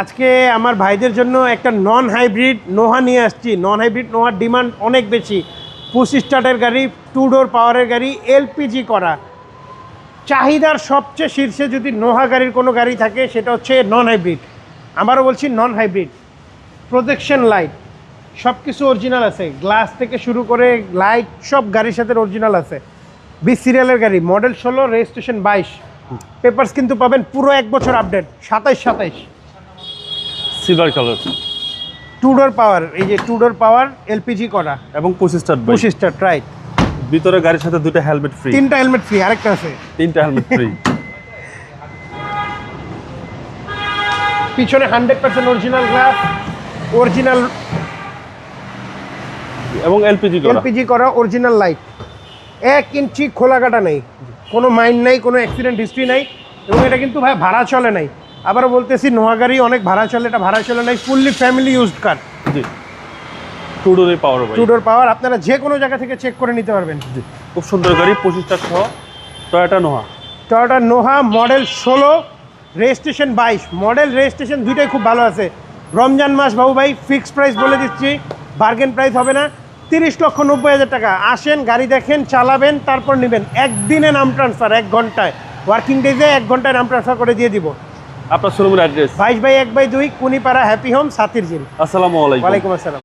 আজকে আমার ভাইদের জন্য একটা নন হাইব্রিড নোহা নিয়ে আসছি। নন হাইব্রিড নোহার ডিমান্ড অনেক বেশি। পুশ স্টার্টের গাড়ি, 2 ডোর পাওয়ারের গাড়ি, এলপিজি করা। চাহিদার সবচেয়ে শীর্ষে যদি নোহা গাড়ির কোনো গাড়ি থাকে সেটা হচ্ছে নন হাইব্রিড। আমারও বলছি নন হাইব্রিড। প্রোটেকশন লাইট সব কিছু অরিজিনাল আছে, গ্লাস থেকে শুরু করে লাইট সব গাড়ির সাথে অরিজিনাল আছে। 20 সিরিয়ালের গাড়ি, মডেল 16, রেজিস্ট্রেশন 22। পেপারস কিন্তু পাবেন পুরো 1 বছর আপডেট, 27 সিলভার কালার, 2 ডোর পাওয়ার। এই যে 2 ডোর পাওয়ার, এলপিজি করা এবং push start push start, right. ভিতরে গাড়ির সাথে 2টা হেলমেট ফ্রি, 3টা হেলমেট ফ্রি, আরেকটা আছে 3টা হেলমেট ফ্রি। পিছনে 100% অরিজিনাল গ্লাস, অরিজিনাল এবং এলপিজি করা অরিজিনাল লাইট। 1 ইঞ্চি খোলা কাটা নেই, কোনো মাইন্ড নাই, কোনো অ্যাক্সিডেন্ট হিস্ট্রি নাই। এবং এটা কিন্তু ভাই ভাড়া চলে নাই। আবারও বলতেছি, নোহা গাড়ি অনেক ভাড়া চলে, এটা ভাড়া চলে নাই, ফুললি ফ্যামিলি ইউজড কার। জি, 2 ডোরের পাওয়ার, 2 ডোর পাওয়ার, আপনারা যে কোনো জায়গা থেকে চেক করে নিতে পারবেন। জি, খুব সুন্দর গাড়ি, 25 স্টার সহ Toyota Noha. Toyota Noha model 16, registration 22। Model registration দুইটাই খুব ভালো আছে। রমজান মাস বাবু ভাই, ফিক্সড প্রাইস বলে দিচ্ছি, বার্গেন প্রাইস হবে না। 30,90,000 টাকা। আসেন, গাড়ি দেখেন, চালাবেন, তারপর নেবেন। একদিনে নাম ট্রান্সফার, 1 ঘন্টায়, ওয়ার্কিং ডেজে 1 ঘন্টায় নাম ট্রান্সফার করে দিয়ে দিব। আপনার শোরুমের অ্যাড্রেস 22/1/2 কুনিপাড়া হ্যাপি হোম, সাতির জিল। আসসালামু আলাইকুম। ওয়ালাইকুম আসসালাম।